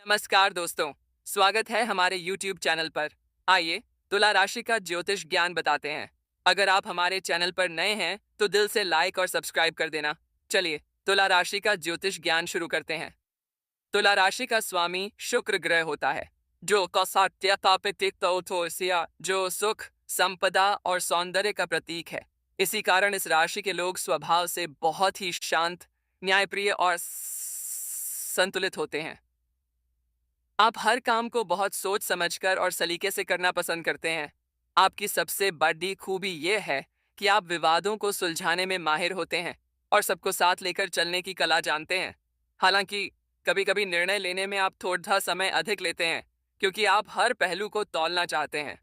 नमस्कार दोस्तों। स्वागत है हमारे YouTube चैनल पर। आइए तुला राशि का ज्योतिष ज्ञान बताते हैं। अगर आप हमारे चैनल पर नए हैं तो दिल से लाइक और सब्सक्राइब कर देना। चलिए तुला राशि का ज्योतिष ज्ञान शुरू करते हैं। तुला राशि का स्वामी शुक्र ग्रह होता है, जो जो सुख, संपदा और सौंदर्य का प्रतीक है। इसी कारण इस राशि के लोग स्वभाव से बहुत ही शांत, न्यायप्रिय और संतुलित होते हैं। आप हर काम को बहुत सोच समझकर और सलीके से करना पसंद करते हैं। आपकी सबसे बड़ी खूबी यह है कि आप विवादों को सुलझाने में माहिर होते हैं और सबको साथ लेकर चलने की कला जानते हैं। हालांकि कभी कभी निर्णय लेने में आप थोड़ा समय अधिक लेते हैं, क्योंकि आप हर पहलू को तौलना चाहते हैं।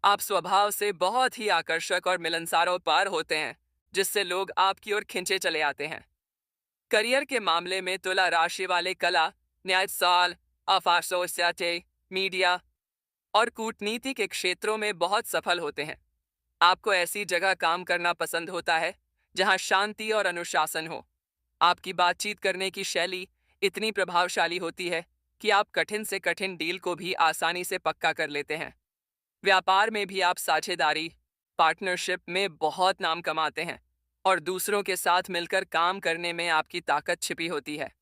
आप स्वभाव से बहुत ही आकर्षक और मिलनसार पार होते हैं, जिससे लोग आपकी ओर खिंचे चले आते हैं। करियर के मामले में तुला राशि वाले कला, न्यायसाल, अफासोस्याटे, मीडिया और कूटनीति के क्षेत्रों में बहुत सफल होते हैं। आपको ऐसी जगह काम करना पसंद होता है जहां शांति और अनुशासन हो। आपकी बातचीत करने की शैली इतनी प्रभावशाली होती है कि आप कठिन से कठिन डील को भी आसानी से पक्का कर लेते हैं। व्यापार में भी आप साझेदारी, पार्टनरशिप में बहुत नाम कमाते हैं और दूसरों के साथ मिलकर काम करने में आपकी ताकत छिपी होती है।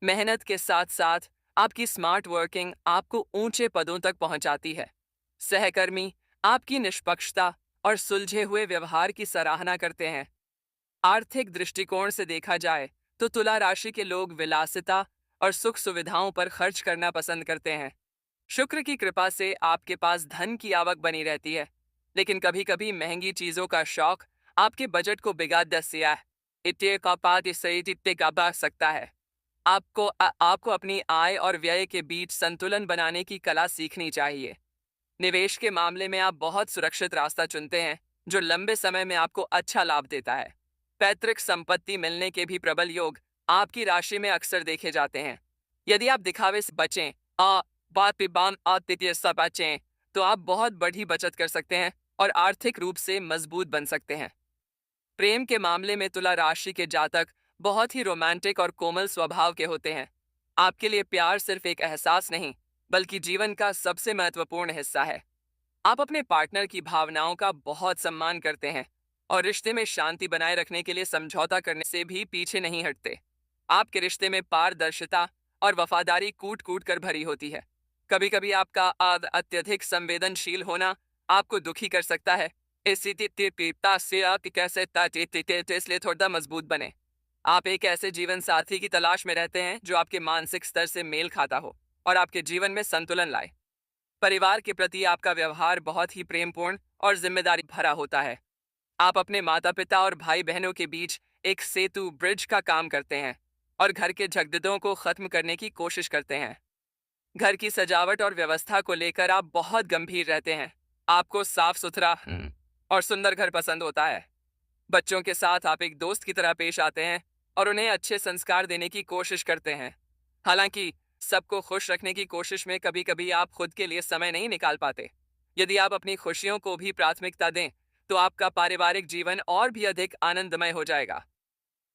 मेहनत के साथ साथ आपकी स्मार्ट वर्किंग आपको ऊंचे पदों तक पहुंचाती है। सहकर्मी आपकी निष्पक्षता और सुलझे हुए व्यवहार की सराहना करते हैं। आर्थिक दृष्टिकोण से देखा जाए तो तुला राशि के लोग विलासिता और सुख सुविधाओं पर खर्च करना पसंद करते हैं। शुक्र की कृपा से आपके पास धन की आवक बनी रहती है, लेकिन कभी कभी महंगी चीजों का शौक आपके बजट को बिगाड़ दिया है। इतने का पात इससे इतने का बढ़ सकता है। आपको अपनी आय और व्यय के बीच संतुलन बनाने की कला सीखनी चाहिए। निवेश के मामले में आप बहुत सुरक्षित रास्ता चुनते हैं, जो लंबे समय में आपको अच्छा लाभ देता है। पैतृक संपत्ति मिलने के भी प्रबल योग आपकी राशि में अक्सर देखे जाते हैं। यदि आप दिखावे से बचें आ बात पिबान आतिथ्य सब बचें, तो आप बहुत बड़ी बचत कर सकते हैं और आर्थिक रूप से मजबूत बन सकते हैं। प्रेम के मामले में तुला राशि के जातक बहुत ही रोमांटिक और कोमल स्वभाव के होते हैं। आपके लिए प्यार सिर्फ एक एहसास नहीं, बल्कि जीवन का सबसे महत्वपूर्ण हिस्सा है। आप अपने पार्टनर की भावनाओं का बहुत सम्मान करते हैं और रिश्ते में शांति बनाए रखने के लिए समझौता करने से भी पीछे नहीं हटते। आपके रिश्ते में पारदर्शिता और वफादारी कूट कूट कर भरी होती है। कभी कभी आपका अत्यधिक संवेदनशील होना आपको दुखी कर सकता है। इसलिए थोड़ा मजबूत बने। आप एक ऐसे जीवन साथी की तलाश में रहते हैं जो आपके मानसिक स्तर से मेल खाता हो और आपके जीवन में संतुलन लाए। परिवार के प्रति आपका व्यवहार बहुत ही प्रेमपूर्ण और जिम्मेदारी भरा होता है। आप अपने माता पिता और भाई बहनों के बीच एक सेतु ब्रिज का काम करते हैं और घर के झगड़ों को खत्म करने की कोशिश करते हैं। घर की सजावट और व्यवस्था को लेकर आप बहुत गंभीर रहते हैं। आपको साफ सुथरा और सुंदर घर पसंद होता है। बच्चों के साथ आप एक दोस्त की तरह पेश आते हैं और उन्हें अच्छे संस्कार देने की कोशिश करते हैं। हालांकि सबको खुश रखने की कोशिश में कभी कभी आप खुद के लिए समय नहीं निकाल पाते। यदि आप अपनी खुशियों को भी प्राथमिकता दें तो आपका पारिवारिक जीवन और भी अधिक आनंदमय हो जाएगा।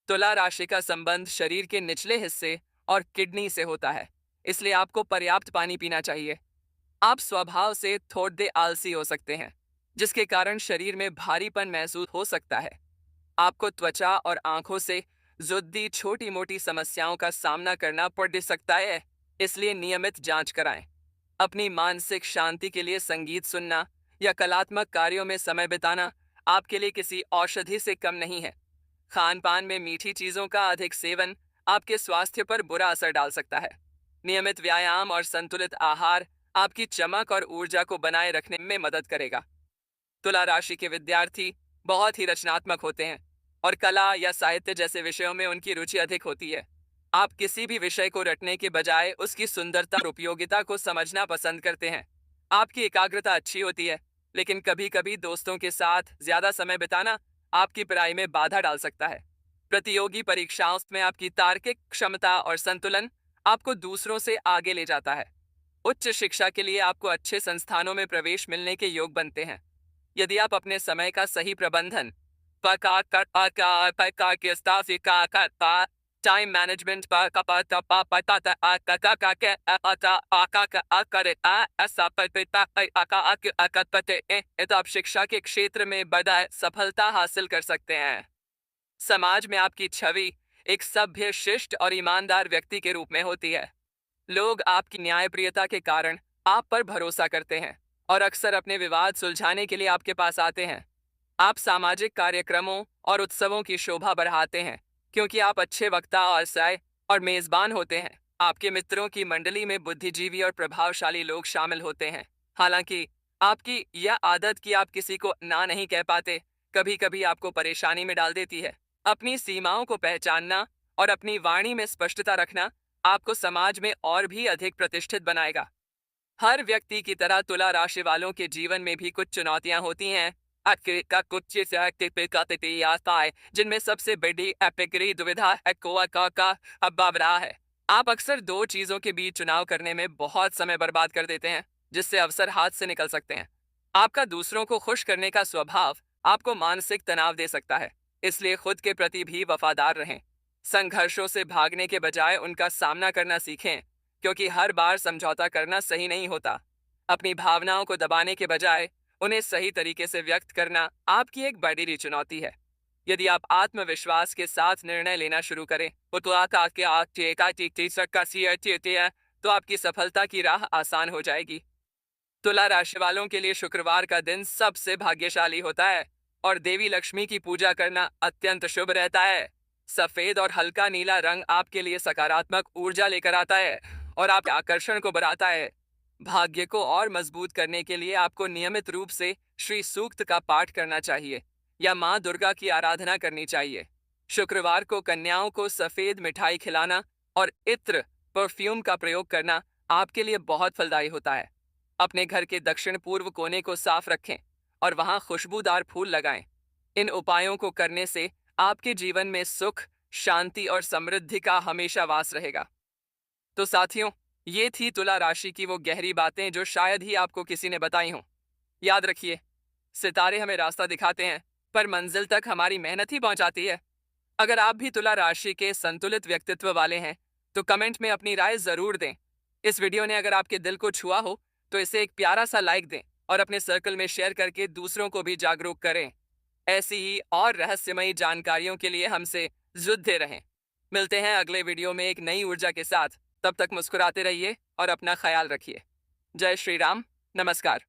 तुला राशि का संबंध शरीर के निचले हिस्से और किडनी से होता है, इसलिए आपको पर्याप्त पानी पीना चाहिए। आप स्वभाव से थोड़े आलसी हो सकते हैं, जिसके कारण शरीर में भारीपन महसूस हो सकता है। आपको त्वचा और आंखों से जुड़ी छोटी मोटी समस्याओं का सामना करना पड़ सकता है, इसलिए नियमित जांच कराएं। अपनी मानसिक शांति के लिए संगीत सुनना या कलात्मक कार्यों में समय बिताना आपके लिए किसी औषधि से कम नहीं है। खान पान में मीठी चीजों का अधिक सेवन आपके स्वास्थ्य पर बुरा असर डाल सकता है। नियमित व्यायाम और संतुलित आहार आपकी चमक और ऊर्जा को बनाए रखने में मदद करेगा। तुला राशि के विद्यार्थी बहुत ही रचनात्मक होते हैं और कला या साहित्य जैसे विषयों में उनकी रुचि अधिक होती है। आप किसी भी विषय को रटने के बजाय उसकी सुंदरता और उपयोगिता को समझना पसंद करते हैं। आपकी एकाग्रता अच्छी होती है, लेकिन कभी कभी दोस्तों के साथ ज्यादा समय बिताना आपकी पढ़ाई में बाधा डाल सकता है। प्रतियोगी परीक्षाओं में आपकी तार्किक क्षमता और संतुलन आपको दूसरों से आगे ले जाता है। उच्च शिक्षा के लिए आपको अच्छे संस्थानों में प्रवेश मिलने के योग बनते हैं। यदि आप अपने समय का सही प्रबंधन टाइम मैनेजमेंट पर कपता पा पता ता आ का का के अता आका का आ करे आ ऐसा पता आका आक आकत पते ए तो आप शिक्षा के क्षेत्र में बड़ा सफलता हासिल कर सकते हैं। समाज में आपकी छवि एक सभ्य, शिष्ट और ईमानदार व्यक्ति के रूप में होती है। लोग आपकी न्यायप्रियता के कारण आप पर भरोसा करते हैं और अक्सर अपने विवाद सुलझाने के लिए आपके पास आते हैं। आप सामाजिक कार्यक्रमों और उत्सवों की शोभा बढ़ाते हैं क्योंकि आप अच्छे वक्ता और सहाय और मेजबान होते हैं। आपके मित्रों की मंडली में बुद्धिजीवी और प्रभावशाली लोग शामिल होते हैं। हालांकि आपकी यह आदत कि आप किसी को ना नहीं कह पाते कभी कभी आपको परेशानी में डाल देती है। अपनी सीमाओं को पहचानना और अपनी वाणी में स्पष्टता रखना आपको समाज में और भी अधिक प्रतिष्ठित बनाएगा। हर व्यक्ति की तरह तुला राशि वालों के जीवन में भी कुछ चुनौतियां होती हैं। का कुछ आता है जिनमें सबसे बड़ी एपिगरी दुविधा का अभाव रहा है। आप अक्सर दो चीजों के बीच चुनाव करने में बहुत समय बर्बाद कर देते हैं जिससे अवसर हाथ से निकल सकते हैं। आपका दूसरों को खुश करने का स्वभाव आपको मानसिक तनाव दे सकता है, इसलिए खुद के प्रति भी वफादार रहें। संघर्षों से भागने के बजाय उनका सामना करना सीखें क्योंकि हर बार समझौता करना सही नहीं होता। अपनी भावनाओं को दबाने के बजाय उन्हें सही तरीके से व्यक्त करना आपकी एक बड़ी चुनौती है। यदि आप आत्मविश्वास के साथ निर्णय लेना शुरू करें तो आपकी सफलता की राह आसान हो जाएगी। तुला राशि वालों के लिए शुक्रवार का दिन सबसे भाग्यशाली होता है और देवी लक्ष्मी की पूजा करना अत्यंत शुभ रहता है। सफेद और हल्का नीला रंग आपके लिए सकारात्मक ऊर्जा लेकर आता है और आपके आकर्षण को बढ़ाता है। भाग्य को और मजबूत करने के लिए आपको नियमित रूप से श्री सूक्त का पाठ करना चाहिए या माँ दुर्गा की आराधना करनी चाहिए। शुक्रवार को कन्याओं को सफेद मिठाई खिलाना और इत्र परफ्यूम का प्रयोग करना आपके लिए बहुत फलदायी होता है। अपने घर के दक्षिण पूर्व कोने को साफ रखें और वहां खुशबूदार फूल लगाएं। इन उपायों को करने से आपके जीवन में सुख, शांति और समृद्धि का हमेशा वास रहेगा। तो साथियों, ये थी तुला राशि की वो गहरी बातें जो शायद ही आपको किसी ने बताई हों। याद रखिए, सितारे हमें रास्ता दिखाते हैं पर मंजिल तक हमारी मेहनत ही पहुंचाती है। अगर आप भी तुला राशि के संतुलित व्यक्तित्व वाले हैं तो कमेंट में अपनी राय जरूर दें। इस वीडियो ने अगर आपके दिल को छुआ हो तो इसे एक प्यारा सा लाइक दें और अपने सर्कल में शेयर करके दूसरों को भी जागरूक करें। ऐसी ही और रहस्यमयी जानकारियों के लिए हमसे जुड़ते रहें। मिलते हैं अगले वीडियो में एक नई ऊर्जा के साथ। तब तक मुस्कुराते रहिए और अपना ख्याल रखिए। जय श्री राम। नमस्कार।